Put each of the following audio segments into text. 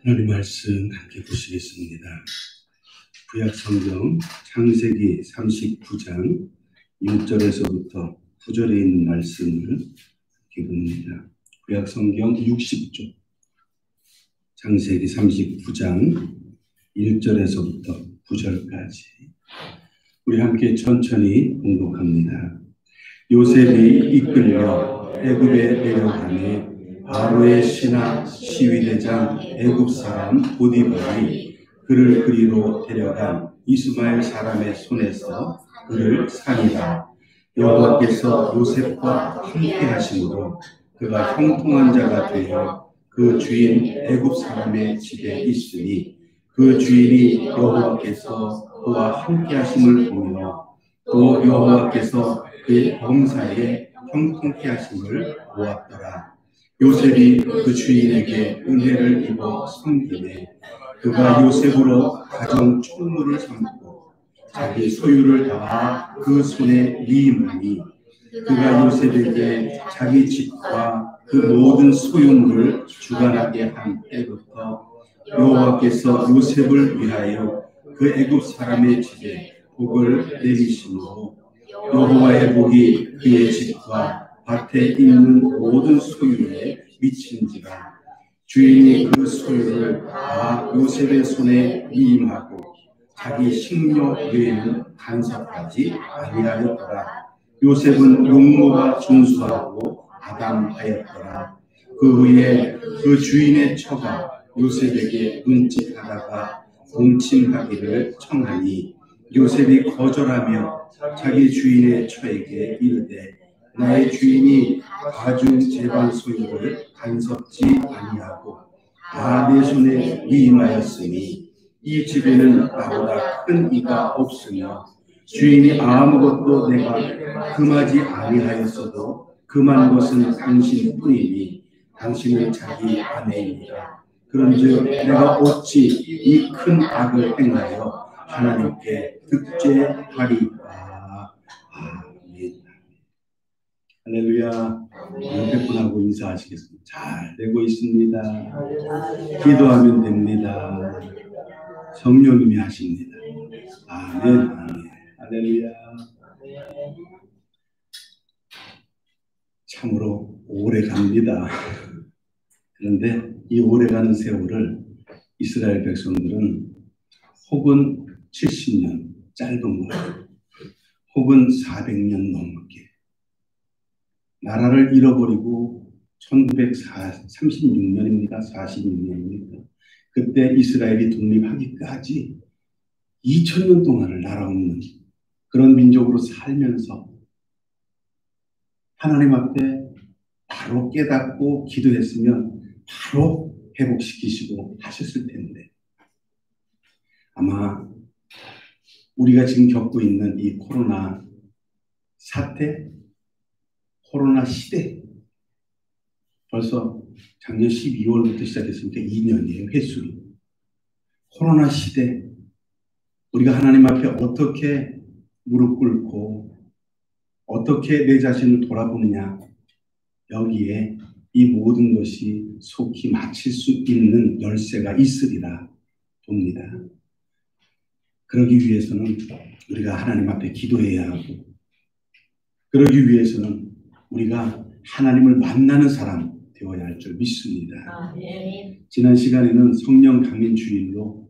하나님 말씀 함께 보시겠습니다. 구약 성경 창세기 39장 6절에서부터 9절에 있는 말씀을 함께 봅니다. 구약 성경 60쪽 창세기 39장 1절에서부터 9절까지 우리 함께 천천히 공독합니다. 요셉이 이끌려 애굽에 내려가니 바로의 신하 시위대장 애굽 사람 보디발이 그를 그리로 데려간 이스마엘 사람의 손에서 그를 산이라. 여호와께서 요셉과 함께 하심으로 그가 형통한 자가 되어 그 주인 애굽 사람의 집에 있으니 그 주인이 여호와께서 그와 함께 하심을 보며 또 여호와께서 그의 범사에 형통케 하심을 보았더라. 요셉이 그 주인에게 은혜를 입어 섬기매 그가 요셉으로 가정 총무를 삼고 자기 소유를 다 그 손에 위임하니 그가 요셉에게 자기 집과 그 모든 소유물을 주관하게 한 때부터 여호와께서 요셉을 위하여 그 애굽 사람의 집에 복을 내리심으로 여호와의 복이 그의 집과 밭에 있는 모든 소유에 미친지라. 주인이 그 소유를 다 요셉의 손에 위임하고 자기 식료 외에는 간섭하지 아니하였더라. 요셉은 용모가 준수하고 아담하였더라. 그 후에 그 주인의 처가 요셉에게 눈짓하다가 동침하기를 청하니 요셉이 거절하며 자기 주인의 처에게 이르되 나의 주인이 가중 제방 소유를 간섭지 아니하고 다 내 손에 위임하였으니 이 집에는 나보다 큰 이가 없으며 주인이 아무것도 내가 금하지 아니하였어도 금한 것은 당신뿐이니 당신은 자기 아내입니다. 그런즉 내가 어찌 이 큰 악을 행하여 하나님께 득죄하리까. 아멘. 할렐루야. 옆에 분하고 인사하시겠습니다. 잘 되고 있습니다. 기도하면 됩니다. 성령님이 하십니다. 아멘. 아멘. 할렐루야. 참으로 오래 갑니다. 그런데 이 오래가는 세월을 이스라엘 백성들은 혹은 70년 짧은 거 혹은 400년 넘게 나라를 잃어버리고 1936년입니다. 46년입니다. 그때 이스라엘이 독립하기까지 2000년 동안을 나라 없는 그런 민족으로 살면서 하나님 앞에 바로 깨닫고 기도했으면 바로 회복시키시고 하셨을 텐데 아마 우리가 지금 겪고 있는 이 코로나 사태, 코로나 시대 벌써 작년 12월부터 시작했으니까 2년이에요. 횟수로. 코로나 시대 우리가 하나님 앞에 어떻게 무릎 꿇고 어떻게 내 자신을 돌아보느냐 여기에 이 모든 것이 속히 마칠 수 있는 열쇠가 있으리라 봅니다. 그러기 위해서는 우리가 하나님 앞에 기도해야 하고 그러기 위해서는 우리가 하나님을 만나는 사람 되어야 할 줄 믿습니다. 지난 시간에는 성령 강림 주일로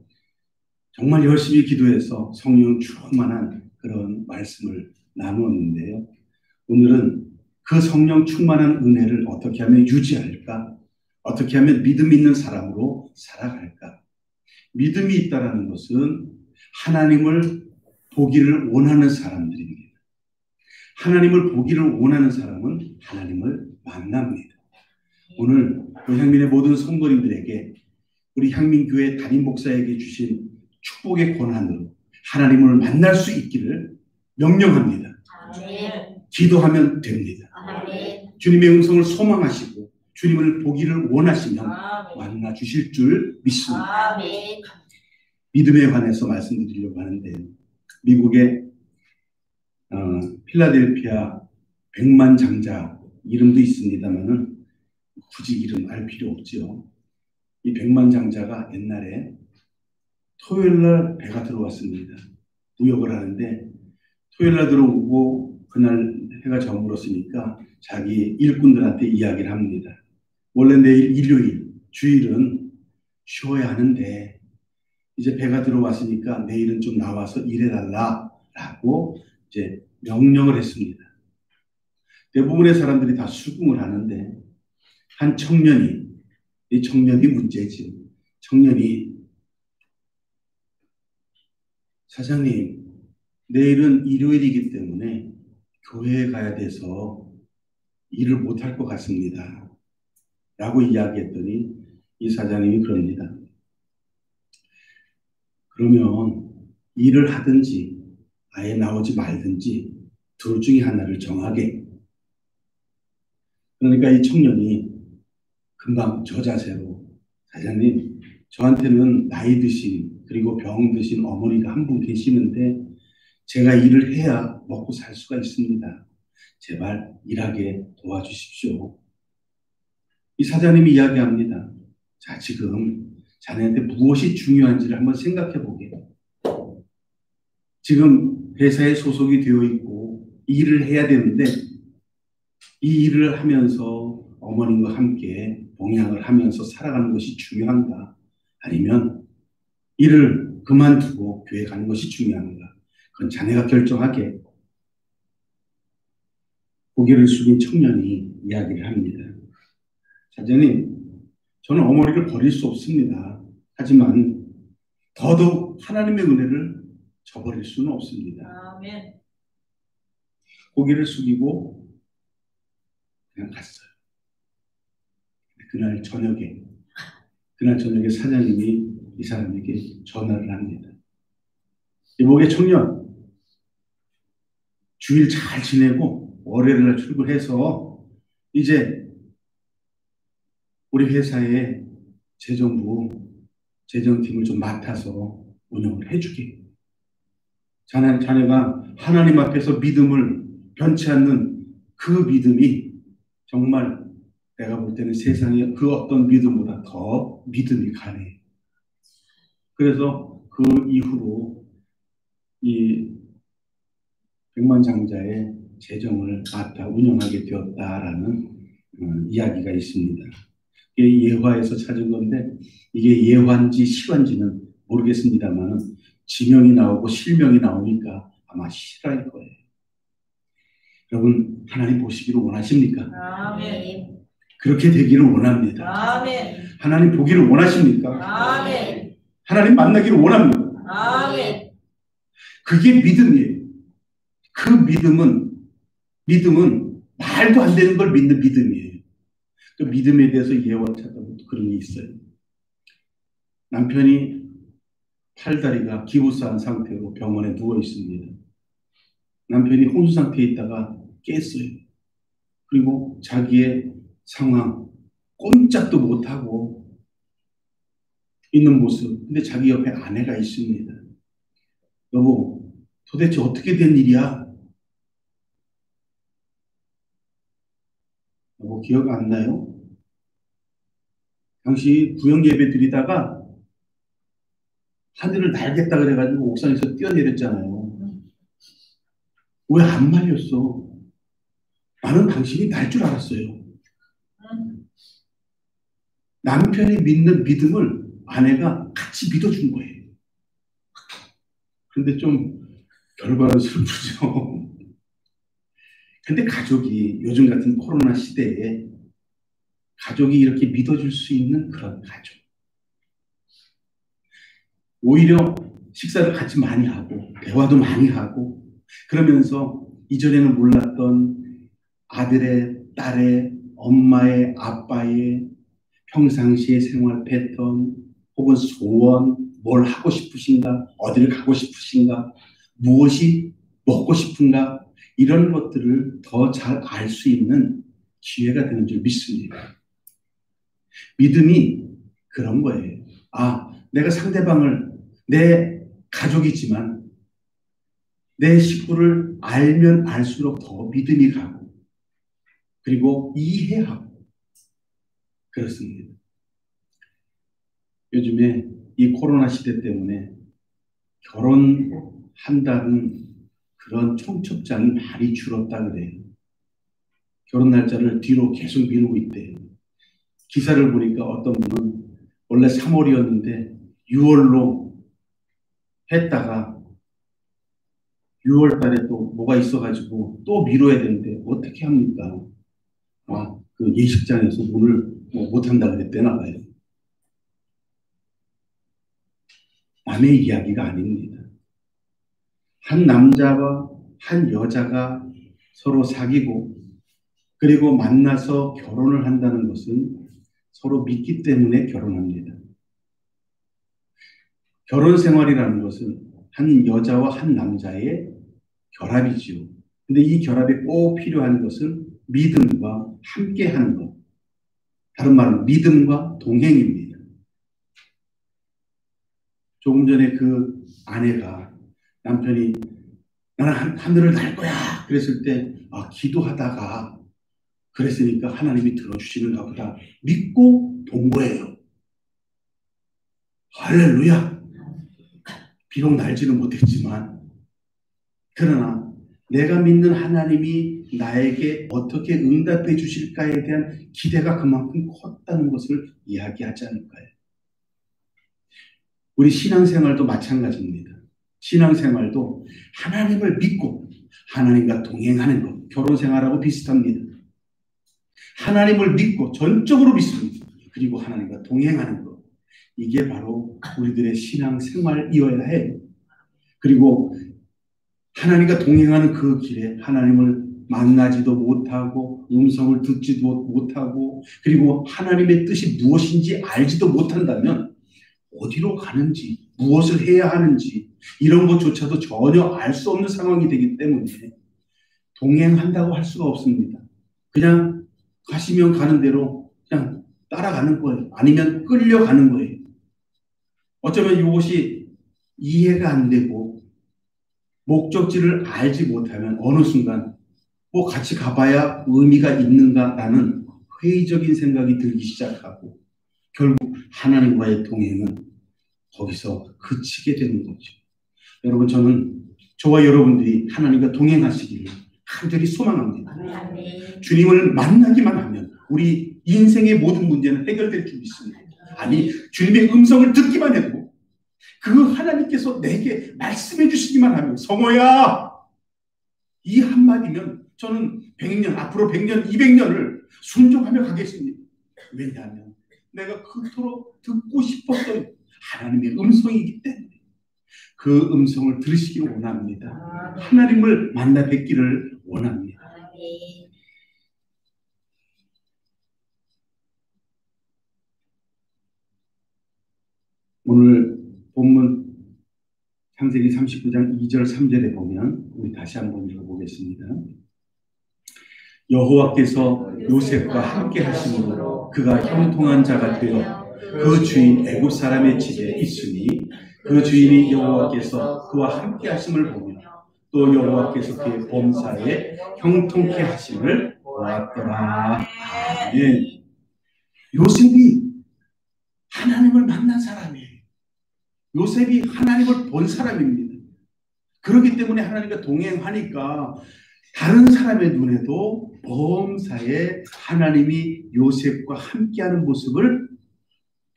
정말 열심히 기도해서 성령 충만한 그런 말씀을 나누었는데요. 오늘은 그 성령 충만한 은혜를 어떻게 하면 유지할까? 어떻게 하면 믿음 있는 사람으로 살아갈까? 믿음이 있다는 것은 하나님을 보기를 원하는 사람들입니다. 하나님을 보기를 원하는 사람은 하나님을 만납니다. 오늘 향민의 모든 성도님들에게 우리 향민교회 담임 목사에게 주신 축복의 권한으로 하나님을 만날 수 있기를 명령합니다. 아멘. 기도하면 됩니다. 아멘. 주님의 음성을 소망하시고 주님을 보기를 원하시면 아멘. 만나 주실 줄 믿습니다. 아멘. 믿음에 관해서 말씀드리려고 하는데 미국의 필라델피아 백만장자 이름도 있습니다만은 굳이 이름 알 필요 없죠. 이 백만장자가 옛날에 토요일날 배가 들어왔습니다. 무역을 하는데 토요일날 들어오고 그날 해가 저물었으니까 자기 일꾼들한테 이야기를 합니다. 원래 내일 일요일, 주일은 쉬어야 하는데 이제 배가 들어왔으니까 내일은 좀 나와서 일해달라라고 이제 명령을 했습니다. 대부분의 사람들이 다 수긍을 하는데 한 청년이, 이 청년이 문제지. 청년이 사장님, 내일은 일요일이기 때문에 교회에 가야 돼서 일을 못할 것 같습니다. 라고 이야기했더니 이 사장님이 그럽니다. 그러면 일을 하든지 아예 나오지 말든지 둘 중에 하나를 정하게. 그러니까 이 청년이 금방 저 자세로 사장님, 저한테는 나이 드신 그리고 병 드신 어머니가 한 분 계시는데 제가 일을 해야 먹고 살 수가 있습니다. 제발 일하게 도와주십시오. 이 사장님이 이야기합니다. 자, 지금 자네한테 무엇이 중요한지를 한번 생각해 보게. 지금 회사에 소속이 되어 있고 일을 해야 되는데 이 일을 하면서 어머님과 함께 봉양을 하면서 살아가는 것이 중요한가? 아니면 일을 그만두고 교회 가는 것이 중요한가? 그건 자네가 결정하게. 고개를 숙인 청년이 이야기를 합니다. 사장님, 저는 어머니를 버릴 수 없습니다. 하지만 더더욱 하나님의 은혜를 저버릴 수는 없습니다. 아멘. 고개를 숙이고 그냥 갔어요. 그날 저녁에 사장님이 이 사람에게 전화를 합니다. 이복의 청년, 주일 잘 지내고 월요일날 출근해서 이제 우리 회사의 재정팀을 좀 맡아서 운영을 해주게. 자네가 하나님 앞에서 믿음을 변치 않는 그 믿음이 정말 내가 볼 때는 세상의 그 어떤 믿음보다 더 믿음이 가네. 그래서 그 이후로 이 백만장자의 재정을 맡아 운영하게 되었다라는 이야기가 있습니다. 이게 예화에서 찾은 건데 이게 예화인지 실화인지는 모르겠습니다만 지명이 나오고 실명이 나오니까 아마 실화일 거예요. 여러분, 하나님 보시기를 원하십니까? 아멘. 그렇게 되기를 원합니다. 아멘. 하나님 보기를 원하십니까? 아멘. 하나님 만나기를 원합니다. 아멘. 그게 믿음이에요. 그 믿음은 말도 안 되는 걸 믿는 믿음이에요. 그 믿음에 대해서 예화 찾아보면 그런 게 있어요. 남편이 팔다리가 기부스한 상태로 병원에 누워 있습니다. 남편이 혼수 상태에 있다가 깼어요. 그리고 자기의 상황 꼼짝도 못하고 있는 모습. 근데 자기 옆에 아내가 있습니다. 여보, 도대체 어떻게 된 일이야? 여보, 기억 안 나요? 당시 구역 예배 드리다가 하늘을 날겠다 그래가지고 옥상에서 뛰어내렸잖아요. 왜 안 말렸어? 나는 당신이 날 줄 알았어요. 남편이 믿는 믿음을 아내가 같이 믿어준 거예요. 근데 좀 결과는 슬프죠. 근데 가족이 요즘 같은 코로나 시대에 가족이 이렇게 믿어줄 수 있는 그런 가족. 오히려 식사를 같이 많이 하고 대화도 많이 하고 그러면서 이전에는 몰랐던 아들의, 딸의, 엄마의, 아빠의 평상시의 생활 패턴 혹은 소원, 뭘 하고 싶으신가, 어디를 가고 싶으신가, 무엇이 먹고 싶은가 이런 것들을 더 잘 알 수 있는 기회가 되는 줄 믿습니다. 믿음이 그런 거예요. 아, 내가 상대방을 내 가족이지만 내 식구를 알면 알수록 더 믿음이 가고 그리고 이해하고 그렇습니다. 요즘에 이 코로나 시대 때문에 결혼한다는 그런 청첩장이 많이 줄었다 그래요. 결혼 날짜를 뒤로 계속 미루고 있대요. 기사를 보니까 어떤 분은 원래 3월이었는데 6월로 했다가 6월 달에 또 뭐가 있어가지고 또 미뤄야 되는데 어떻게 합니까? 그 예식장에서 문을 못한다 그랬대나 봐요. 남의 이야기가 아닙니다. 한 남자와 한 여자가 서로 사귀고 그리고 만나서 결혼을 한다는 것은 서로 믿기 때문에 결혼합니다. 결혼 생활이라는 것은 한 여자와 한 남자의 결합이지요. 근데 이 결합에 꼭 필요한 것은 믿음과 함께 하는 것. 다른 말로 믿음과 동행입니다. 조금 전에 그 아내가 남편이 나는 하늘을 날 거야 그랬을 때 기도하다가 그랬으니까 하나님이 들어주시는가 보다 믿고 본 거예요. 할렐루야. 비록 날지는 못했지만 그러나 내가 믿는 하나님이 나에게 어떻게 응답해 주실까에 대한 기대가 그만큼 컸다는 것을 이야기하지 않을까요? 우리 신앙생활도 마찬가지입니다. 신앙생활도 하나님을 믿고 하나님과 동행하는 것, 결혼생활하고 비슷합니다. 하나님을 믿고 전적으로 믿습니다. 그리고 하나님과 동행하는 것. 이게 바로 우리들의 신앙생활이어야 해요. 그리고 하나님과 동행하는 그 길에 하나님을 만나지도 못하고 음성을 듣지도 못하고 그리고 하나님의 뜻이 무엇인지 알지도 못한다면 어디로 가는지 무엇을 해야 하는지 이런 것조차도 전혀 알 수 없는 상황이 되기 때문에 동행한다고 할 수가 없습니다. 그냥 가시면 가는 대로 그냥 따라가는 거예요. 아니면 끌려가는 거예요. 어쩌면 이것이 이해가 안 되고 목적지를 알지 못하면 어느 순간 같이 가봐야 의미가 있는가라는 회의적인 생각이 들기 시작하고 결국 하나님과의 동행은 거기서 그치게 되는 거죠. 여러분 저와 여러분들이 하나님과 동행하시기를 간절히 소망합니다. 주님을 만나기만 하면 우리 인생의 모든 문제는 해결될 줄 믿습니다. 아니 주님의 음성을 듣기만 해도 그 하나님께서 내게 말씀해 주시기만 하면 성호야 이 한마디면 저는 100년 앞으로 100년 200년을 순종하며 가겠습니다. 왜냐하면 내가 그토록 듣고 싶었던 하나님의 음성이기 때문에 그 음성을 들으시기 원합니다. 하나님을 만나 뵙기를 원합니다. 오늘 본문 창세기 39장 2절 3절에 보면 우리 다시 한번 읽어보겠습니다. 여호와께서 요셉과 함께 하심으로 그가 형통한 자가 되어 그 주인 애굽 사람의 집에 있으니 그 주인이 여호와께서 그와 함께 하심을 보며 또 여호와께서 그의 범사에 형통케 하심을 보았더라. 아멘. 요셉이 하나님을 만난 사람이에요. 요셉이 하나님을 본 사람입니다. 그렇기 때문에 하나님과 동행하니까 다른 사람의 눈에도 범사에 하나님이 요셉과 함께하는 모습을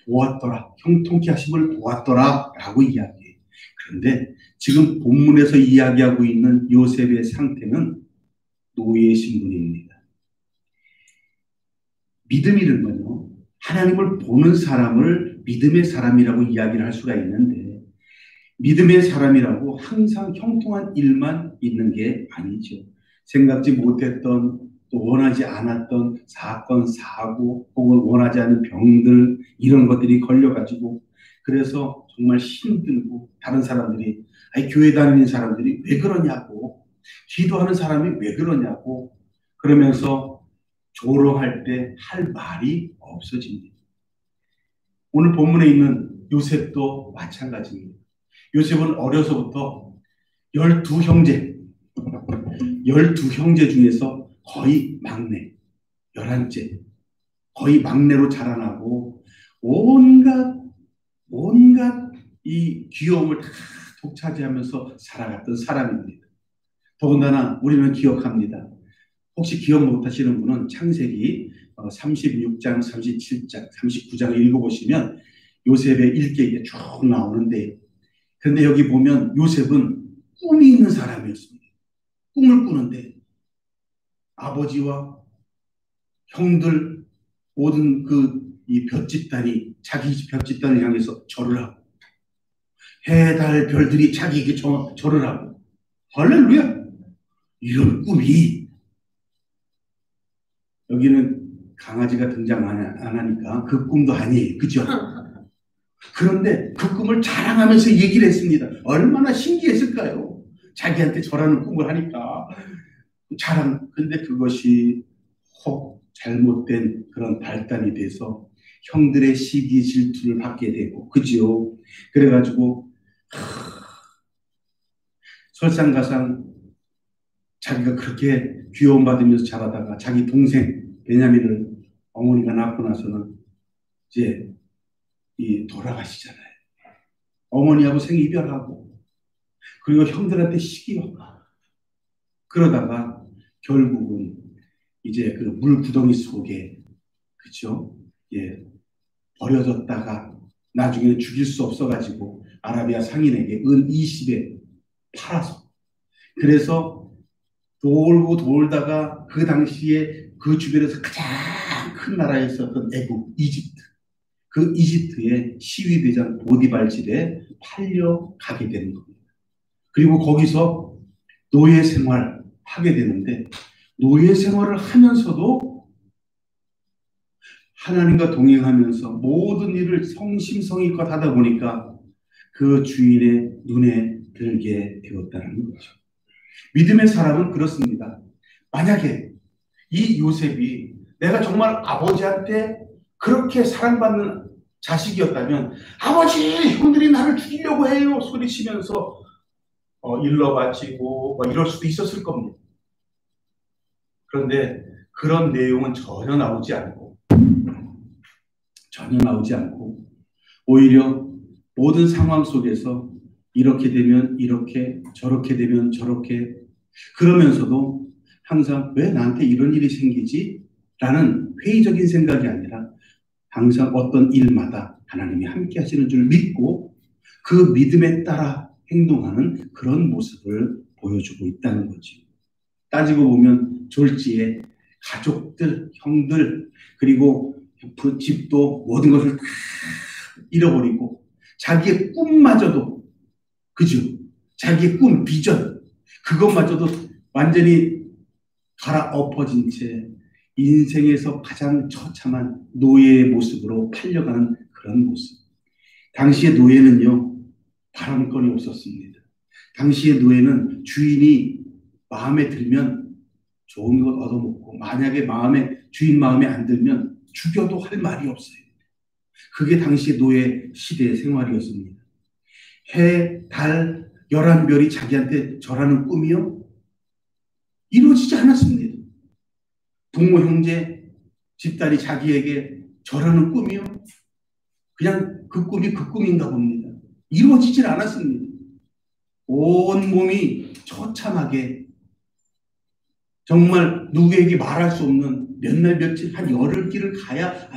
보았더라. 형통케 하심을 보았더라 라고 이야기해요. 그런데 지금 본문에서 이야기하고 있는 요셉의 상태는 노예 신분입니다. 믿음이란건요 하나님을 보는 사람을 믿음의 사람이라고 이야기를 할 수가 있는데 믿음의 사람이라고 항상 형통한 일만 있는 게 아니죠. 생각지 못했던 또 원하지 않았던 사건, 사고 혹은 원하지 않은 병들 이런 것들이 걸려가지고 그래서 정말 힘들고 다른 사람들이 교회 다니는 사람들이 왜 그러냐고 기도하는 사람이 왜 그러냐고 그러면서 조롱할 때 할 말이 없어집니다. 오늘 본문에 있는 요셉도 마찬가지입니다. 요셉은 어려서부터 12형제 중에서 거의 막내, 11째, 거의 막내로 자라나고 온갖 이 귀여움을 다 독차지하면서 살아갔던 사람입니다. 더군다나 우리는 기억합니다. 혹시 기억 못하시는 분은 창세기 36장, 37장, 39장을 읽어보시면 요셉의 일기가 쭉 나오는데, 그런데 여기 보면 요셉은 꿈이 있는 사람이었습니다. 꿈을 꾸는데 아버지와 형들 모든 이 볏집단이 자기 볏집단을 향해서 절을 하고, 해, 달, 별들이 자기에게 절을 하고, 할렐루야! 이런 꿈이, 여기는 강아지가 등장 안 하니까 그 꿈도 아니에요. 그죠? 그런데 그 꿈을 자랑하면서 얘기를 했습니다. 얼마나 신기했을까요? 자기한테 절하는 꿈을 하니까. 근데 그것이 혹 잘못된 그런 발단이 돼서 형들의 시기 질투를 받게 되고, 그죠? 그래가지고 설상가상 자기가 그렇게 귀여움받으면서 자라다가 자기 동생 베냐민을 어머니가 낳고 나서는 이제 돌아가시잖아요. 어머니하고 생이별하고, 그리고 형들한테 시기하고, 그러다가 결국은 이제 그 물구덩이 속에, 그죠? 예, 버려졌다가 나중에는 죽일 수 없어가지고 아라비아 상인에게 은 20에 팔아서, 그래서 돌고 돌다가 그 당시에 그 주변에서 가장 큰 나라였었던 애국, 이집트, 그 이집트의 시위대장 보디발 집에 팔려가게 되는 겁니다. 그리고 거기서 노예 생활 하게 되는데, 노예 생활을 하면서도 하나님과 동행하면서 모든 일을 성심성의껏 하다 보니까 그 주인의 눈에 들게 되었다는 거죠. 믿음의 사람은 그렇습니다. 만약에 이 요셉이 내가 정말 아버지한테 그렇게 사랑받는 자식이었다면, 아버지, 형들이 나를 죽이려고 해요 소리치면서 일러 바치고 이럴 수도 있었을 겁니다. 그런데 그런 내용은 전혀 나오지 않고 오히려 모든 상황 속에서 이렇게 되면 이렇게, 저렇게 되면 저렇게, 그러면서도 항상 왜 나한테 이런 일이 생기지? 라는 회의적인 생각이 아니라 항상 어떤 일마다 하나님이 함께 하시는 줄 믿고 그 믿음에 따라 행동하는 그런 모습을 보여주고 있다는 거죠. 따지고 보면 졸지에 가족들, 형들, 그리고 그 집도 모든 것을 다 잃어버리고 자기의 꿈마저도, 그죠? 자기의 꿈, 비전, 그것마저도 완전히 갈아엎어진 채 인생에서 가장 처참한 노예의 모습으로 팔려가는 그런 모습. 당시의 노예는요, 발언권이 없었습니다. 당시의 노예는 주인이 마음에 들면 좋은 것 얻어먹고, 만약에 주인 마음에 안 들면 죽여도 할 말이 없어요. 그게 당시의 노예 시대의 생활이었습니다. 해, 달, 11별이 자기한테 절하는 꿈이요? 이루어지지 않았습니다. 부모, 형제, 집딸이 자기에게 절하는 꿈이요? 그냥 그 꿈이 그 꿈인가 봅니다. 이루어지질 않았습니다. 온 몸이 처참하게, 정말 누구에게 말할 수 없는 몇 날 며칠, 한 열흘 길을 가야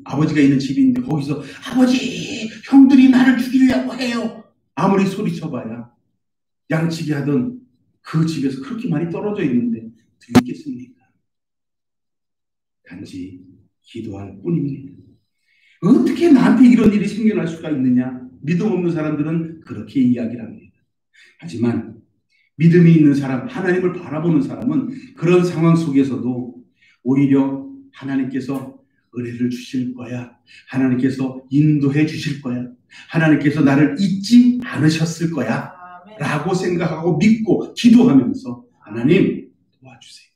아버지가 있는 집인데, 거기서 아버지, 형들이 나를 죽이려고 해요. 아무리 소리쳐봐야 양치기 하던 그 집에서 그렇게 많이 떨어져 있는데 들리겠습니까? 단지 기도할 뿐입니다. 어떻게 나한테 이런 일이 생겨날 수가 있느냐? 믿음 없는 사람들은 그렇게 이야기를 합니다. 하지만 믿음이 있는 사람, 하나님을 바라보는 사람은 그런 상황 속에서도 오히려 하나님께서 은혜를 주실 거야, 하나님께서 인도해 주실 거야, 하나님께서 나를 잊지 않으셨을 거야 라고 생각하고 믿고 기도하면서 하나님 도와주세요.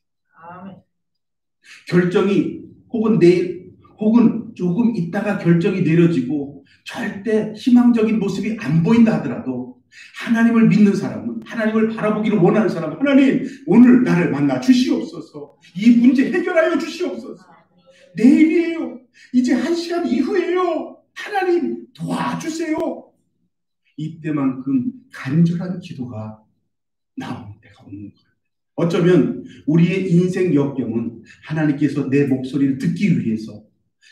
결정이 혹은 내일 혹은 조금 있다가 결정이 내려지고 절대 희망적인 모습이 안 보인다 하더라도 하나님을 믿는 사람은, 하나님을 바라보기를 원하는 사람은, 하나님 오늘 나를 만나 주시옵소서, 이 문제 해결하여 주시옵소서, 내일이에요, 이제 1시간 이후에요, 하나님 도와주세요 이때만큼 간절한 기도가 나오는 때가 없는 거예요. 어쩌면 우리의 인생 역경은 하나님께서 내 목소리를 듣기 위해서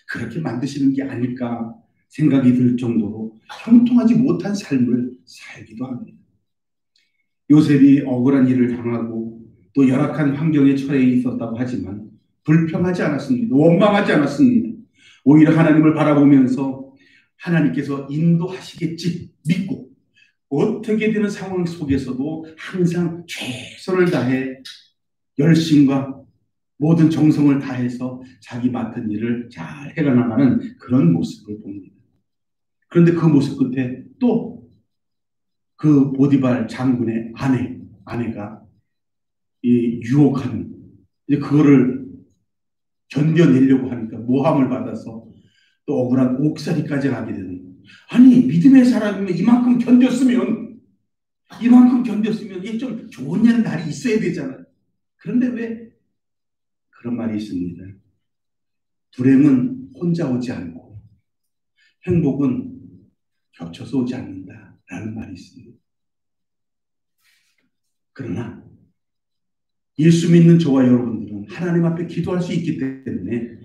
그렇게 만드시는 게 아닐까 생각이 들 정도로 형통하지 못한 삶을 살기도 합니다. 요셉이 억울한 일을 당하고 또 열악한 환경에 처해 있었다고 하지만 불평하지 않았습니다. 원망하지 않았습니다. 오히려 하나님을 바라보면서 하나님께서 인도하시겠지 믿고 어떻게 되는 상황 속에서도 항상 최선을 다해 열심과 모든 정성을 다해서 자기 맡은 일을 잘 해나가는 그런 모습을 봅니다. 그런데 그 모습 끝에 또 그 보디발 장군의 아내가 이 유혹하는 그거를 견뎌내려고 하니까 모함을 받아서 또 억울한 옥살이까지 가게 되는. 아니 믿음의 사람이면 이만큼 견뎠으면 이게 좀 좋은 날이 있어야 되잖아요. 그런데 왜 그런 말이 있습니다. 불행은 혼자 오지 않고 행복은 겹쳐서 오지 않는다라는 말이 있습니다. 그러나 예수 믿는 저와 여러분들은 하나님 앞에 기도할 수 있기 때문에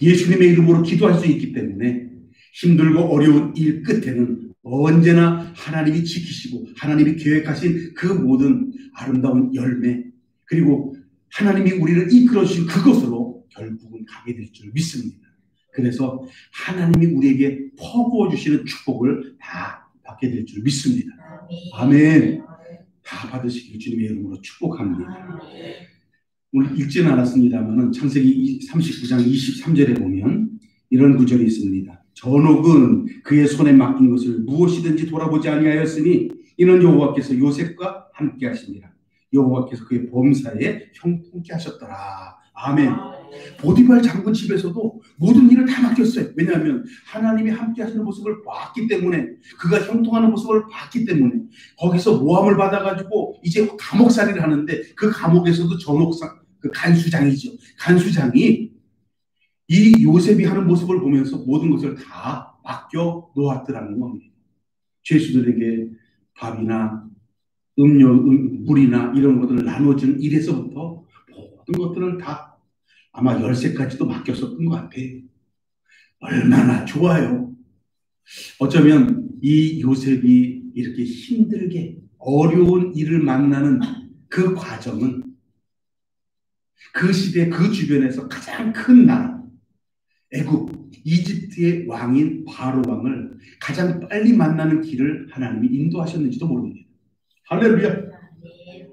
예수님의 이름으로 기도할 수 있기 때문에 힘들고 어려운 일 끝에는 언제나 하나님이 지키시고 하나님이 계획하신 그 모든 아름다운 열매 그리고 하나님이 우리를 이끌어주신 그것으로 결국은 가게 될 줄 믿습니다. 그래서 하나님이 우리에게 퍼부어 주시는 축복을 다 받게 될 줄 믿습니다. 아멘. 다 받으시길 주님의 이름으로 축복합니다. 오늘 읽지는 않았습니다만 창세기 39장 23절에 보면 이런 구절이 있습니다. 전옥은 그의 손에 맡긴 것을 무엇이든지 돌아보지 아니하였으니 이는 여호와께서 요셉과 함께 하시니라. 여호와께서 그의 범사에 형통케 하셨더라. 아멘. 보디발 장군 집에서도 모든 일을 다 맡겼어요. 왜냐하면 하나님이 함께 하시는 모습을 봤기 때문에 그가 형통하는 모습을 봤기 때문에 거기서 모함을 받아가지고 이제 감옥살이를 하는데 그 감옥에서도 그 간수장이죠. 간수장이 이 요셉이 하는 모습을 보면서 모든 것을 다 맡겨 놓았더라는 겁니다. 죄수들에게 밥이나 음료, 물이나 이런 것들을 나눠주는 일에서부터 모든 것들을 다 아마 열쇠까지도 맡겼었던 것 같아요. 얼마나 좋아요. 어쩌면 이 요셉이 이렇게 힘들게 어려운 일을 만나는 그 과정은 그 시대 그 주변에서 가장 큰 나라 애굽 이집트의 왕인 바로 왕을 가장 빨리 만나는 길을 하나님이 인도하셨는지도 모릅니다. 할렐루야.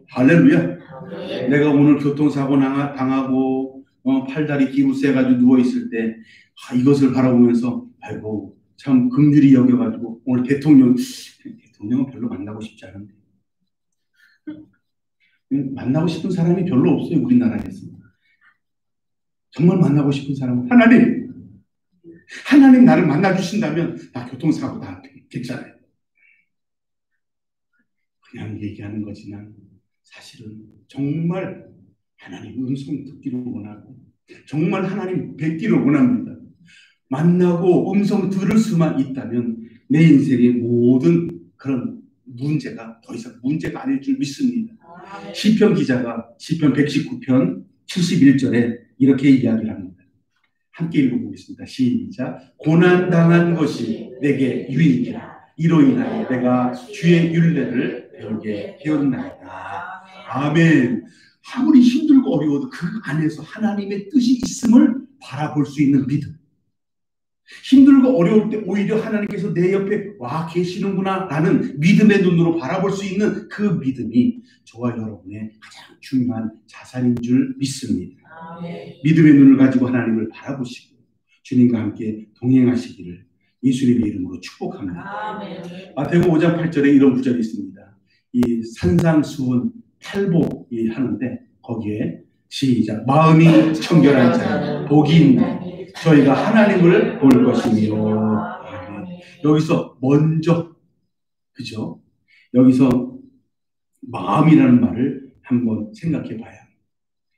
할렐루야. 내가 오늘 교통사고 당하고 팔다리 기우세가지고 누워있을 때 이것을 바라보면서 아이고 참 긍휼히 여겨가지고 오늘 대통령은 별로 만나고 싶지 않은데 만나고 싶은 사람이 별로 없어요. 우리나라에서. 정말 만나고 싶은 사람은 하나님 나를 만나주신다면 나 교통사고 다 괜찮아요. 그냥 얘기하는 거지만 사실은 정말 하나님 음성 듣기를 원하고 정말 하나님 뵙기를 원합니다. 만나고 음성 들을 수만 있다면 내 인생의 모든 그런 문제가 더 이상 문제가 아닐 줄 믿습니다. 시편 기자가 시편 119편 71절에 이렇게 이야기를 합니다. 함께 읽어보겠습니다. 시작. 고난당한 것이 내게 유익이라 이로 인하여 내가 주의 율례를 배우게 되었나이다. 아멘. 아무리 힘들고 어려워도 그 안에서 하나님의 뜻이 있음을 바라볼 수 있는 믿음. 힘들고 어려울 때 오히려 하나님께서 내 옆에 와 계시는구나 라는 믿음의 눈으로 바라볼 수 있는 그 믿음이 저와 여러분의 가장 중요한 자산인 줄 믿습니다. 믿음의 눈을 가지고 하나님을 바라보시고 주님과 함께 동행하시기를 예수님의 이름으로 축복합니다. 마태복음 5장 8절에 이런 구절이 있습니다. 이 산상수훈 팔복이 하는데 거기에 시작. 마음이 청결한 자 복이 있나니 저희가 하나님을 볼 것이며. 여기서 먼저 그죠? 여기서 마음이라는 말을 한번 생각해 봐야 합니다.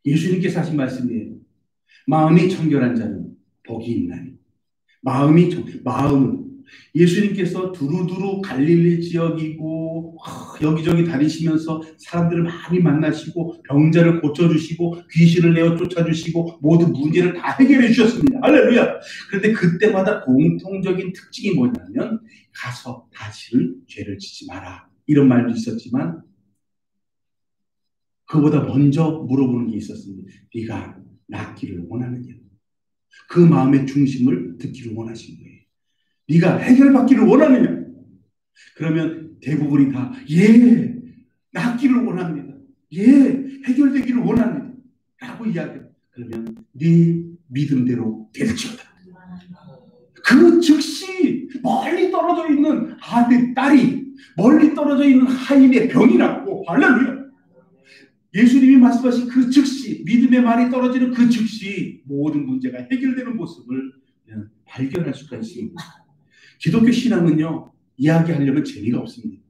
예수님께서 하신 말씀이에요. 마음이 청결한 자는 복이 있나니. 마음은 예수님께서 두루두루 갈릴리 지역이고 여기저기 다니시면서 사람들을 많이 만나시고 병자를 고쳐주시고 귀신을 내어 쫓아주시고 모든 문제를 다 해결해 주셨습니다. 할렐루야. 그런데 그때마다 공통적인 특징이 뭐냐면 가서 다시는 죄를 지지 마라 이런 말도 있었지만 그보다 먼저 물어보는 게 있었습니다. 네가 낫기를 원하느냐? 그 마음의 중심을 듣기를 원하신 거예요. 네가 해결받기를 원하느냐? 그러면 대부분이 다 예, 낫기를 원합니다. 예, 해결되기를 원합니다. 라고 이야기해요. 그러면 네 믿음대로 될지어다. 그 즉시 멀리 떨어져 있는 아들, 딸이 멀리 떨어져 있는 하인의 병이 낫고 할렐루야. 예수님이 말씀하신 그 즉시 믿음의 말이 떨어지는 그 즉시 모든 문제가 해결되는 모습을 발견할 수가 있습니다. 기독교 신앙은요 이야기하려면 재미가 없습니다.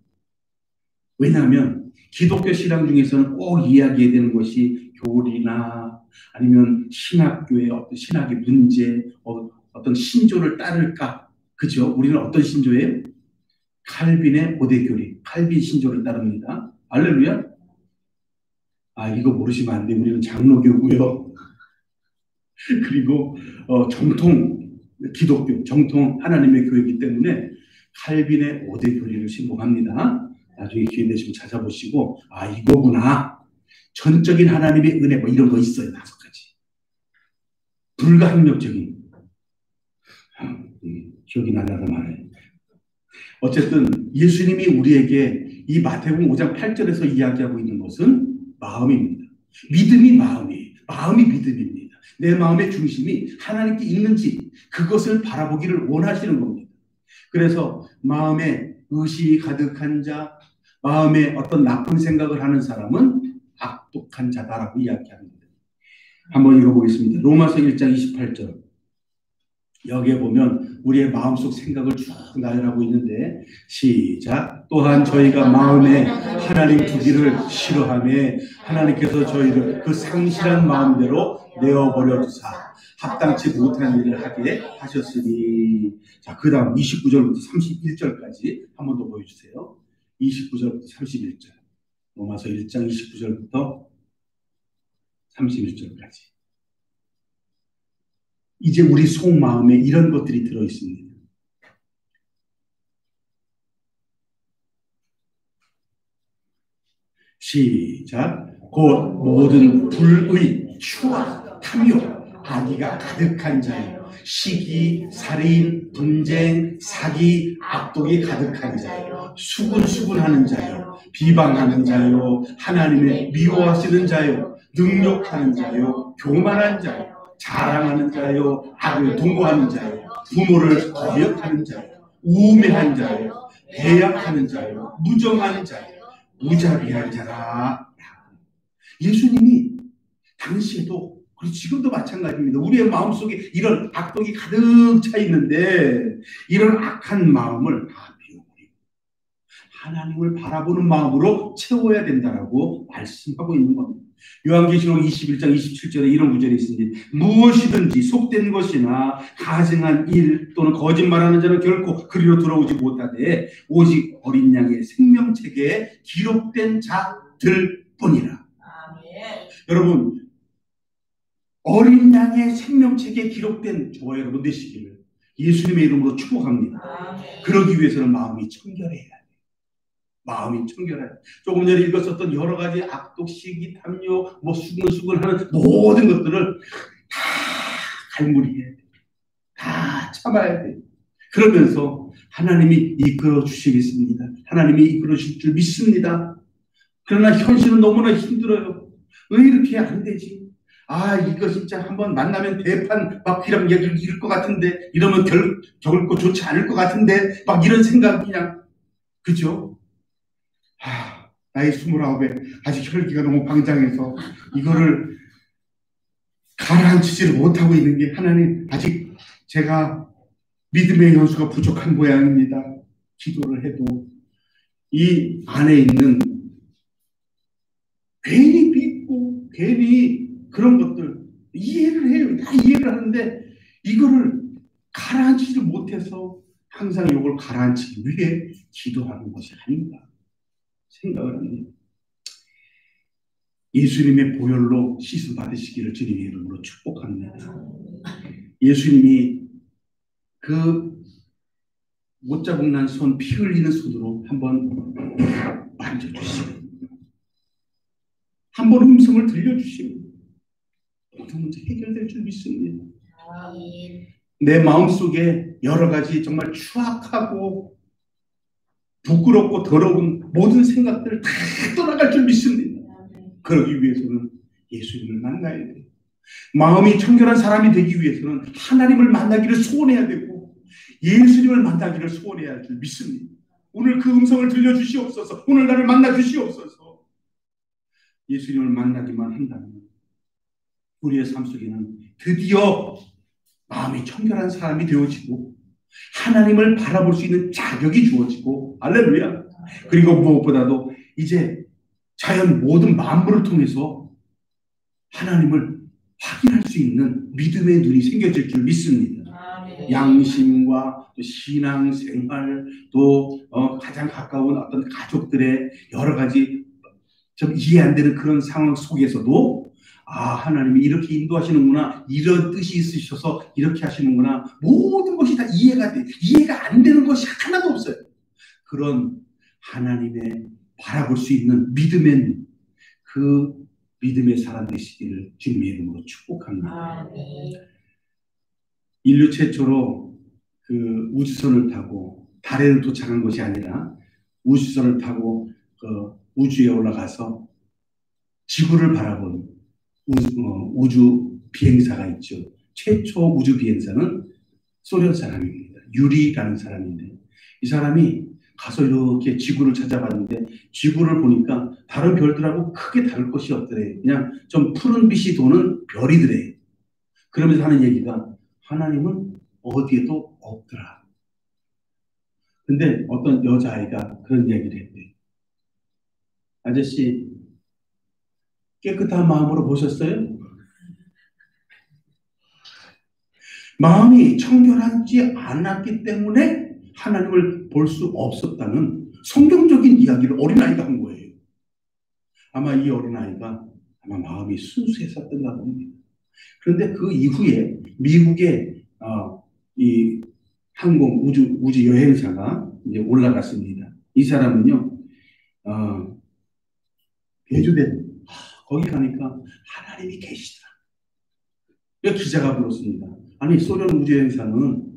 왜냐하면 기독교 신앙 중에서는 꼭 이야기해야 되는 것이 교리나 아니면 신학교의 어떤 신학의 문제, 어떤 신조를 따를까? 그죠? 우리는 어떤 신조예요? 칼빈의 5대 교리, 칼빈 신조를 따릅니다. 할렐루야. 이거 모르시면 안 돼. 우리는 장로교고요. 그리고 정통 기독교, 정통 하나님의 교회이기 때문에 칼빈의 5대 교리를 신봉합니다. 나중에 기회 되시면 찾아보시고 이거구나. 전적인 하나님의 은혜 뭐 이런 거 있어요. 5가지. 불가항력적인 기억이 나려고 말해요. 어쨌든 예수님이 우리에게 이 마태복음 5장 8절에서 이야기하고 있는 것은 마음입니다. 믿음이 마음이에요. 마음이 믿음입니다. 내 마음의 중심이 하나님께 있는지 그것을 바라보기를 원하시는 겁니다. 그래서 마음에 의심이 가득한 자, 마음에 어떤 나쁜 생각을 하는 사람은 악독한 자다라고 이야기합니다. 한번 읽어보겠습니다. 로마서 1장 28절. 여기에 보면 우리의 마음속 생각을 쭉 나열하고 있는데 시작. 또한 저희가 마음에 하나님 두기를 싫어하며 하나님께서 저희를 그 상실한 마음대로 내어버려 두사 합당치 못한 일을 하게 하셨으니. 자, 그 다음 29절부터 31절까지 한 번 더 보여주세요. 29절부터 31절. 로마서 1장 29절부터 31절까지. 이제 우리 속마음에 이런 것들이 들어있습니다. 시작. 곧 모든 불의, 추악, 탐욕, 악의가 가득한 자요. 시기, 살인, 분쟁, 사기, 악독이 가득한 자요. 수군수군하는 자요. 비방하는 자요. 하나님을 미워하시는 자요. 능욕하는 자요. 교만한 자요. 자랑하는 자요, 악을 동거하는 자요, 부모를 거역하는 자요, 우매한 자요, 배약하는 자요, 무정한 자요, 무자비한 자라. 예수님이 당시에도 그리고 지금도 마찬가지입니다. 우리의 마음속에 이런 악독이 가득 차 있는데 이런 악한 마음을 다 비워버리고 하나님을 바라보는 마음으로 채워야 된다라고 말씀하고 있는 겁니다. 요한계시록 21장 27절에 이런 구절이 있습니다. 무엇이든지 속된 것이나 가증한 일 또는 거짓말하는 자는 결코 그리로 돌아오지 못하되 오직 어린 양의 생명책에 기록된 자들 뿐이라. 아멘. 여러분, 어린 양의 생명책에 기록된 저와 여러분 되시기를 예수님의 이름으로 축복합니다. 아멘. 그러기 위해서는 마음이 청결해야 돼요. 마음이 청결해야 돼요. 조금 전에 읽었었던 여러 가지 악독, 시기, 탐욕, 수근수근하는 모든 것들을 다 갈무리해야 돼요. 다 참아야 돼요. 그러면서 하나님이 이끌어 주시겠습니다. 하나님이 이끌어 주실 줄 믿습니다. 그러나 현실은 너무나 힘들어요. 왜 이렇게 안 되지? 이거 진짜 한번 만나면 대판 막이랑 이길 것 같은데, 이러면 결코 좋지 않을 것 같은데, 막 이런 생각 그냥, 그죠? 나이 29에 아직 혈기가 너무 방장해서 이거를 가라앉히지를 못하고 있는 게 하나님, 아직 제가 믿음의 연수가 부족한 모양입니다. 기도를 해도 이 안에 있는 괜히 믿고 괜히 그런 것들 이해를 해요. 다 이해를 하는데 이거를 가라앉히지 못해서 항상 이걸 가라앉히기 위해 기도하는 것이 아닌가 생각을 합니다. 예수님의 보혈로 씻음 받으시기를 주님의 이름으로 축복합니다. 예수님이 그 못자국 난 손, 피 흘리는 손으로 한번 만져주시고 한번 음성을 들려주시고 모든 문제 해결될 줄 믿습니다. 내 마음속에 여러 가지 정말 추악하고 부끄럽고 더러운 모든 생각들 다 떠나갈 줄 믿습니다. 그러기 위해서는 예수님을 만나야 돼요. 마음이 청결한 사람이 되기 위해서는 하나님을 만나기를 소원해야 되고 예수님을 만나기를 소원해야 할 줄 믿습니다. 오늘 그 음성을 들려주시옵소서. 오늘 나를 만나주시옵소서. 예수님을 만나기만 한다면 우리의 삶 속에는 드디어 마음이 청결한 사람이 되어지고 하나님을 바라볼 수 있는 자격이 주어지고 할렐루야. 그리고 무엇보다도 이제 자연 모든 만물을 통해서 하나님을 확인할 수 있는 믿음의 눈이 생겨질 줄 믿습니다. 양심과 또 신앙생활 또 가장 가까운 어떤 가족들의 여러 가지 좀 이해 안 되는 그런 상황 속에서도 하나님이 이렇게 인도하시는구나, 이런 뜻이 있으셔서 이렇게 하시는구나, 모든 것이 다 이해가 돼. 이해가 안 되는 것이 하나도 없어요. 그런 하나님의 바라볼 수 있는 믿음의 눈, 그 믿음의 사람 되시기를 주님의 이름으로 축복합니다. 인류 최초로 그 우주선을 타고 달에 도착한 것이 아니라 우주선을 타고 그 우주에 올라가서 지구를 바라본 우주 비행사가 있죠. 최초 우주 비행사는 소련 사람입니다. 유리라는 사람인데 이 사람이 가서 이렇게 지구를 찾아봤는데 지구를 보니까 다른 별들하고 크게 다를 것이 없더래요. 그냥 좀 푸른 빛이 도는 별이더래요. 그러면서 하는 얘기가 하나님은 어디에도 없더라. 근데 어떤 여자아이가 그런 얘기를 했대요. 아저씨 깨끗한 마음으로 보셨어요? 마음이 청결하지 않았기 때문에 하나님을 볼 수 없었다는 성경적인 이야기를 어린아이가 한 거예요. 아마 이 어린아이가 마음이 순수했었던가 봅니다. 그런데 그 이후에 미국의 이 항공 우주 여행사가 이제 올라갔습니다. 이 사람은요, 대주된 거기 가니까 하나님이 계시더라. 기자가 물었습니다. 아니 소련 우주 여행사는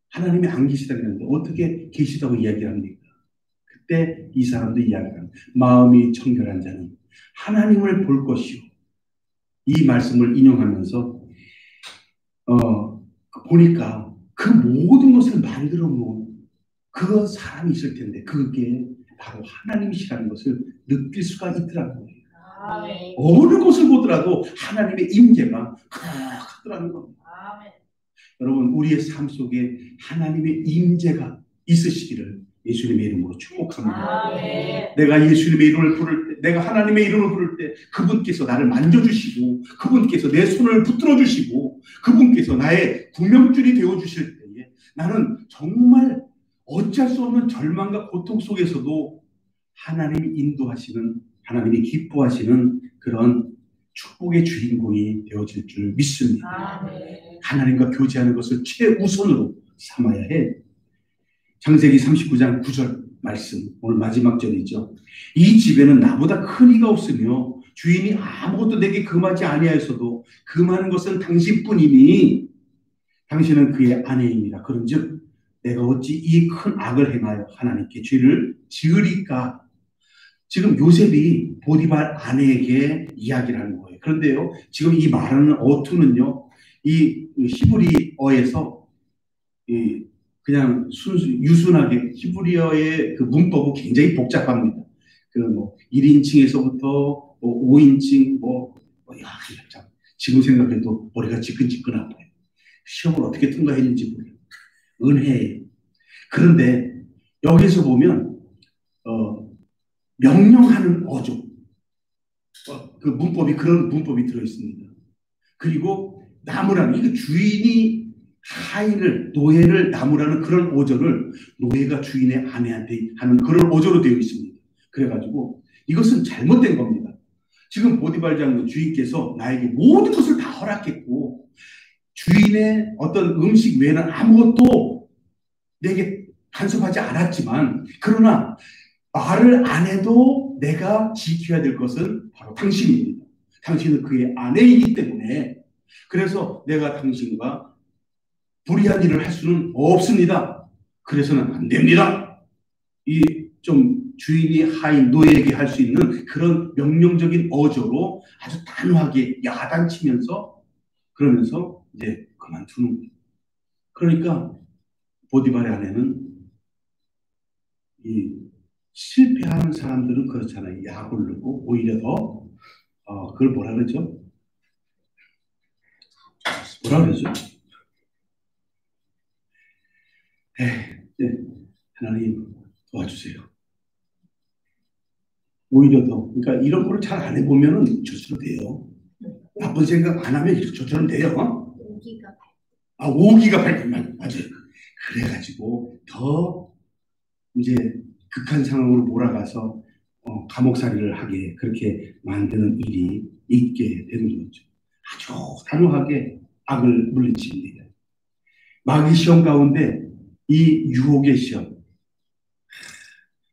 하나님이 안 계시다고 했는데 어떻게 계시다고 이야기합니까? 그때 이 사람도 이야기합니다. 마음이 청결한 자는 하나님을 볼 것이요. 이 말씀을 인용하면서 보니까 그 모든 것을 만들어 놓은 그 사람이 있을 텐데 그게 바로 하나님이시라는 것을 느낄 수가 있더라고요. 어느 곳을 보더라도 하나님의 임재가 크더라는 겁니다. 여러분 우리의 삶 속에 하나님의 임재가 있으시기를 예수님의 이름으로 축복합니다. 내가 예수님의 이름을 부를 때, 내가 하나님의 이름을 부를 때 그분께서 나를 만져주시고 그분께서 내 손을 붙들어 주시고 그분께서 나의 구명줄이 되어주실 때에 나는 정말 어찌할 수 없는 절망과 고통 속에서도 하나님이 인도하시는, 하나님이 기뻐하시는 그런 축복의 주인공이 되어질 줄 믿습니다. 하나님과 교제하는 것을 최우선으로 삼아야 해. 창세기 39장 9절 말씀, 오늘 마지막 절이죠. 이 집에는 나보다 큰 이가 없으며 주인이 아무것도 내게 금하지 아니하였어도 금하는 것은 당신뿐이니 당신은 그의 아내입니다. 그런즉 내가 어찌 이 큰 악을 행하여 하나님께 죄를 지으리까. 지금 요셉이 보디발 아내에게 이야기를 하는 거예요. 그런데요, 지금 이 말하는 어투는요, 이 히브리어에서 그냥 유순하게 히브리어의 그 문법은 굉장히 복잡합니다. 그 뭐 1인칭에서부터 5인칭 지금 생각해도 머리가 지끈지끈 아파요. 시험을 어떻게 통과했는지 모르겠어요. 은혜예요. 그런데 여기서 보면 명령하는 어조 그 문법이 그런 문법이 들어 있습니다. 그리고 나무라는 이거 주인이 하인을, 노예를 나무라는 그런 어조를 노예가 주인의 아내한테 하는 그런 어조로 되어 있습니다. 그래가지고 이것은 잘못된 겁니다. 지금 보디발 장군 주인께서 나에게 모든 것을 다 허락했고 주인의 어떤 음식 외에는 아무것도 내게 간섭하지 않았지만, 그러나 말을 안 해도 내가 지켜야 될 것은 바로 당신입니다. 당신은 그의 아내이기 때문에, 그래서 내가 당신과 불의한 일을 할 수는 없습니다. 그래서는 안 됩니다. 이 좀 주인이 하인 노예에게 할 수 있는 그런 명령적인 어조로 아주 단호하게 야단치면서 그러면서 이제 그만두는 거예요. 그러니까 보디발의 아내는, 이 실패하는 사람들은 그렇잖아요. 약 오르고 오히려 더 그걸 뭐라 그러죠? 뭐라 그러죠? 네. 하나님 도와주세요. 오히려 더, 그러니까 이런 거를 잘 안 해보면은 저처럼 돼요. 나쁜 생각 안 하면 저처럼 돼요. 오기가 발동만, 맞아요. 그래가지고 더 이제 극한 상황으로 몰아가서 감옥살이를 하게 그렇게 만드는 일이 있게 되는 거죠. 아주 단호하게 악을 물리칩니다. 마귀 시험 가운데 이 유혹의 시험,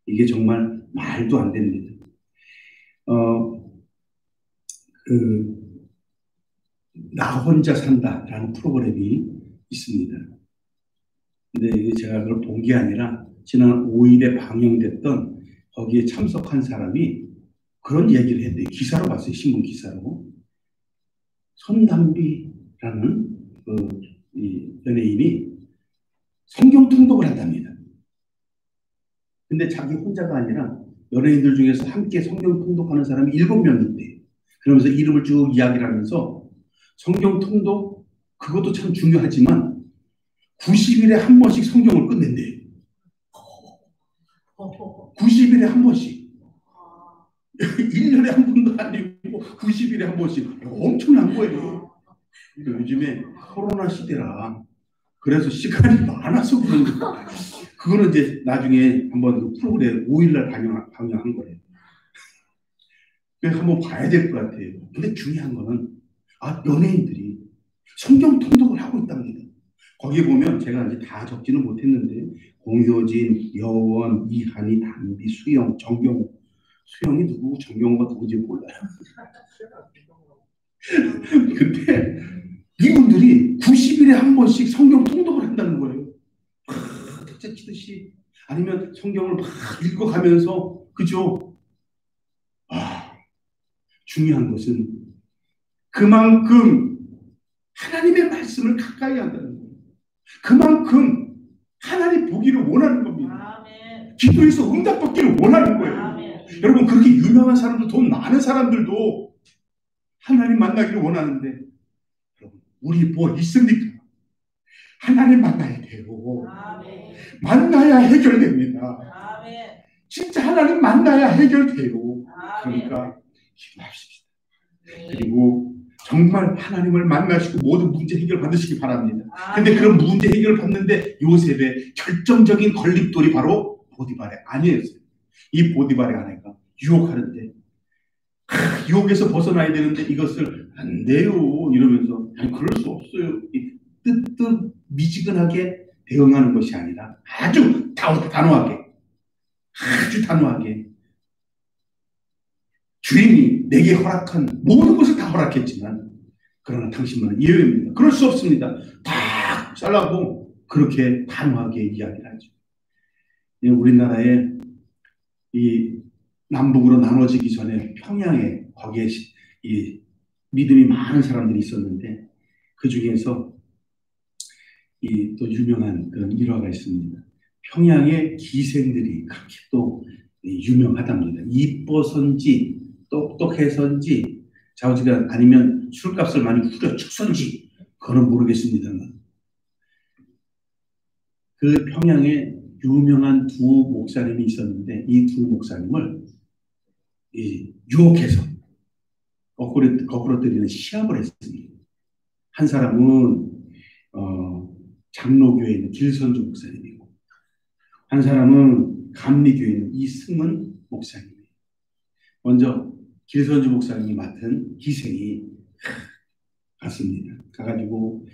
이게 정말 말도 안 됩니다. 나 혼자 산다라는 프로그램이 있습니다. 근데 제가 그걸 본 게 아니라 지난 5일에 방영됐던 거기에 참석한 사람이 그런 얘기를 했대요. 기사로 봤어요. 신문 기사로. 손담비라는 이 연예인이 성경 통독을 한답니다. 근데 자기 혼자가 아니라 연예인들 중에서 함께 성경 통독하는 사람이 7명 있대요. 그러면서 이름을 쭉 이야기를 하면서 성경 통독, 그것도 참 중요하지만 90일에 한 번씩 성경을 끝낸대요. 90일에 한 번씩. 1년에 한 번도 아니고 90일에 한 번씩. 엄청난 거예요. 요즘에 코로나 시대라 그래서 시간이 많아서 그런 거예요. 그거는 이제 나중에 한번 그 프로그램 5일날 방영한 거예요. 그래서 한번 봐야 될 것 같아요. 근데 중요한 거는 연예인들이 성경 통독을 하고 있답니다. 거기에 보면 제가 이제 다 적지는 못했는데 공효진, 여원, 이한이, 담비, 수영, 정경호. 수영이 누구고 정경호가 누구지 몰라요. 근데 이분들이 90일에 한 번씩 성경 통독을 한다는 거예요. 탁자 치듯이. 아니면 성경을 막 읽어가면서, 그죠? 중요한 것은 그만큼 하나님의 말씀을 가까이 한다는 거예요. 그만큼 하나님 보기를 원하는 겁니다. 아멘. 기도해서 응답받기를 원하는 거예요. 아멘. 여러분, 그렇게 유명한 사람들, 돈 많은 사람들도 하나님 만나기를 원하는데, 여러분, 우리 뭐 있습니까? 하나님 만나야 돼요. 아멘. 만나야 해결됩니다. 아멘. 진짜 하나님 만나야 해결돼요. 아멘. 그러니까 기도합시다. 그리고 정말 하나님을 만나시고 모든 문제 해결 받으시기 바랍니다. 근데 그런 문제 해결을 받는데 요셉의 결정적인 걸림돌이 바로 보디발의 아내였어요. 이 보디발의 아내가 유혹하는데 유혹에서 벗어나야 되는데 이것을 안 돼요 이러면서 그럴 수 없어요. 뜨뜻 미지근하게 대응하는 것이 아니라 아주 단호하게 주인이 내게 허락한 모든 것을 다 허락했지만 그러나 당신만은 예외입니다. 그럴 수 없습니다. 다 잘라고 그렇게 단호하게 이야기를 하죠. 우리나라에 이 남북으로 나눠지기 전에 평양에 거기에 이 믿음이 많은 사람들이 있었는데 그 중에서 이 또 유명한 그런 일화가 있습니다. 평양의 기생들이 그렇게 또 유명하답니다. 이뻐서인지 똑똑해서인지 좌우지간 아니면 술값을 많이 후려쳐서인지 그건 모르겠습니다만 그 평양에 유명한 두 목사님이 있었는데 이 두 목사님을 유혹해서 거꾸로 때리는 시합을 했습니다. 한 사람은 장로교에 있는 길선주 목사님이고, 한 사람은 감리교에 있는 이승은 목사님이에요. 먼저 길선주 목사님이 맡은 기생이 갔습니다. 가가지고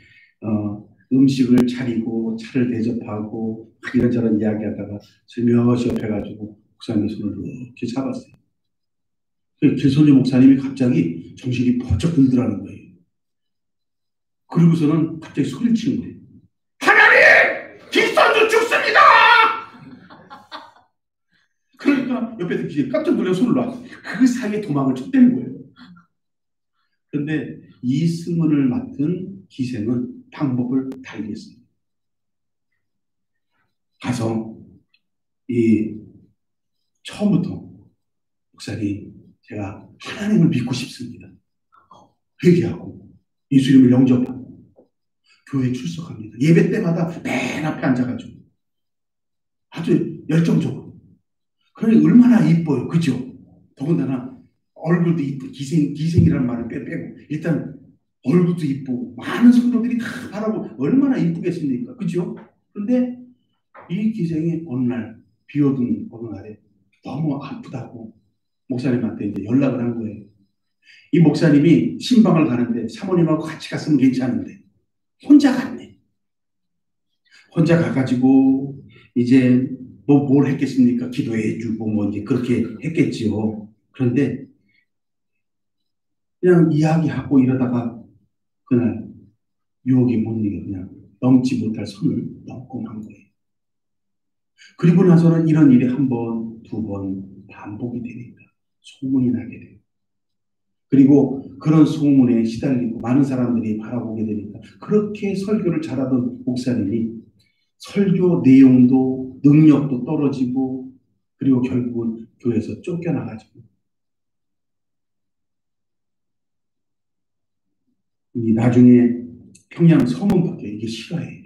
음식을 차리고 차를 대접하고 이런저런 이야기하다가 슬며시 옆에 가지고 목사님 손을 이렇게 잡았어요. 길선주 목사님이 갑자기 정신이 번쩍 들더라는 거예요. 그리고서는 갑자기 소리를 치는 거예요. 하나님! 길선주 죽습니다! 그러니까 옆에서 기생이 깜짝 놀라서 손을 놨어요. 그 사이에 도망을 쳤다는 거예요. 그런데 이승은을 맡은 기생은 방법을 달리 했습니다. 가서 처음부터 목사님, 제가 하나님을 믿고 싶습니다. 회개하고 예수님을 영접하고 교회에 출석합니다. 예배 때마다 맨 앞에 앉아가지고 아주 열정적으로. 그러니 얼마나 이뻐요. 그죠? 더군다나 얼굴도 이쁘고 기생이라는 말을 빼고 일단 얼굴도 이쁘고 많은 성도들이 다 바라보고 얼마나 이쁘겠습니까? 그죠? 그런데 이 기생이 어느 날 비오던 어느 날에 너무 아프다고 목사님한테 이제 연락을 한 거예요. 이 목사님이 신방을 가는데 사모님하고 같이 갔으면 괜찮은데 혼자 갔네. 혼자 가가지고 이제 뭘 했겠습니까? 기도해주고 뭐 이제 그렇게 했겠지요. 그런데 그냥 이야기하고 이러다가 그날 유혹이 못 이겨 그냥 넘지 못할 선을 넘고 만 거예요. 그리고 나서는 이런 일이 한 번, 두 번 반복이 되니까 소문이 나게 돼요. 그리고 그런 소문에 시달리고 많은 사람들이 바라보게 되니까 그렇게 설교를 잘하던 목사님이 설교 내용도 능력도 떨어지고 그리고 결국은 교회에서 쫓겨나가지고 나중에 평양 서문 밖에 이게 싫어해요.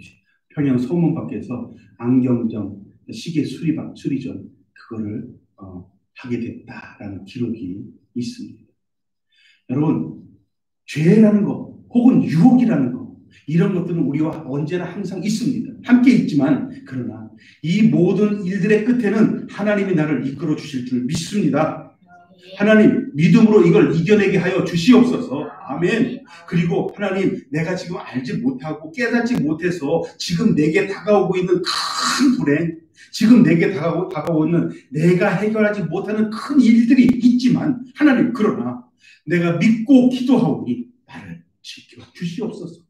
평양 서문 밖에서 안경점 시계 수리전 그거를 하게 됐다라는 기록이 있습니다. 여러분, 죄라는 것 혹은 유혹이라는 것 이런 것들은 우리와 언제나 항상 있습니다. 함께 있지만 그러나 이 모든 일들의 끝에는 하나님이 나를 이끌어 주실 줄 믿습니다. 하나님 믿음으로 이걸 이겨내게 하여 주시옵소서. 아멘. 그리고 하나님 내가 지금 알지 못하고 깨닫지 못해서 지금 내게 다가오고 있는 큰 불행 지금 내게 다가오고 있는 내가 해결하지 못하는 큰 일들이 있지만 하나님 그러나 내가 믿고 기도하오니 나를 지켜 주시옵소서.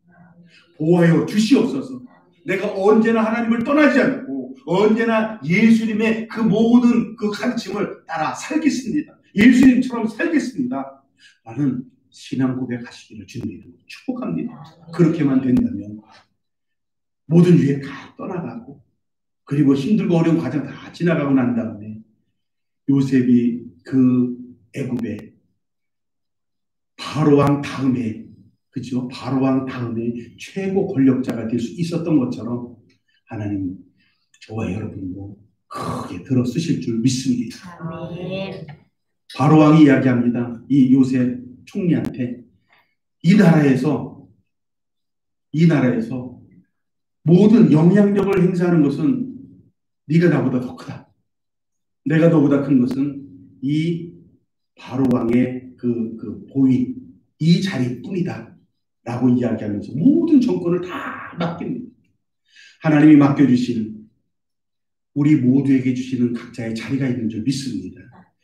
보호하여 주시옵소서. 내가 언제나 하나님을 떠나지 않고 언제나 예수님의 그 모든 그 가르침을 따라 살겠습니다. 예수님처럼 살겠습니다. 나는 신앙 고백하시기를 주님의 이름으로 축복합니다. 그렇게만 된다면 모든 유해 다 떠나가고 그리고 힘들고 어려운 과정 다 지나가고 난 다음에 요셉이 그 애굽의 바로왕 다음에 그렇죠? 바로왕 다음에 최고 권력자가 될 수 있었던 것처럼 하나님 저와 여러분도 크게 들어 쓰실 줄 믿습니다. 아멘. 바로왕이 이야기합니다. 이 요셉 총리한테 이 나라에서 모든 영향력을 행사하는 것은 네가 나보다 더 크다. 내가 너보다 큰 것은 이 바로왕의 그 보위 이 자리뿐이다 라고 이야기하면서 모든 정권을 다 맡깁니다. 하나님이 맡겨주신 우리 모두에게 주시는 각자의 자리가 있는 줄 믿습니다.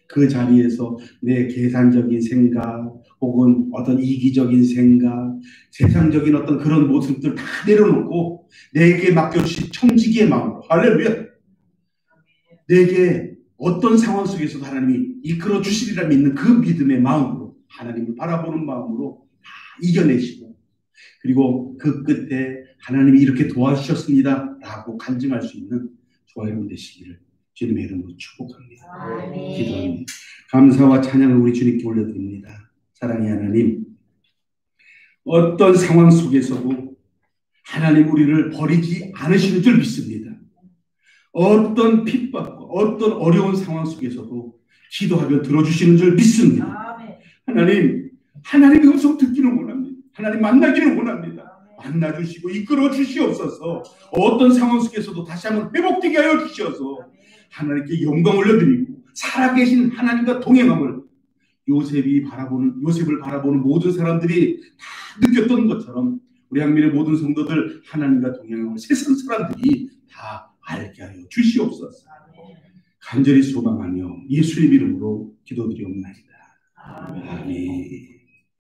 그 자리에서 내 계산적인 생각 혹은 어떤 이기적인 생각 세상적인 어떤 그런 모습들 다 내려놓고 내게 맡겨주신 청지기의 마음으로 할렐루야 내게 어떤 상황 속에서도 하나님이 이끌어 주시리라 믿는 그 믿음의 마음으로 하나님을 바라보는 마음으로 다 이겨내시고 그리고 그 끝에 하나님이 이렇게 도와주셨습니다 라고 간증할 수 있는 저와 여러분 되시기를 주님의 이름으로 축복합니다. 아멘. 기도합니다. 감사와 찬양을 우리 주님께 올려드립니다. 사랑의 하나님 어떤 상황 속에서도 하나님 우리를 버리지 않으시는 줄 믿습니다. 어떤 핍박과 어떤 어려운 상황 속에서도 기도하면 들어주시는 줄 믿습니다. 하나님 하나님의 음성 듣기를 원합니다. 하나님 만나기를 원합니다. 만나주시고 이끌어 주시옵소서. 어떤 상황 속에서도 다시 한번 회복되게 하여 주시어서 하나님께 영광 올려드리고 살아계신 하나님과 동행함을 요셉을 바라보는 모든 사람들이 다 느꼈던 것처럼 우리 향민의 모든 성도들 하나님과 동행함을 세상 사람들이 다 알게 하여 주시옵소서. 간절히 소망하며 예수님 이름으로 기도드리옵나이다. 아멘.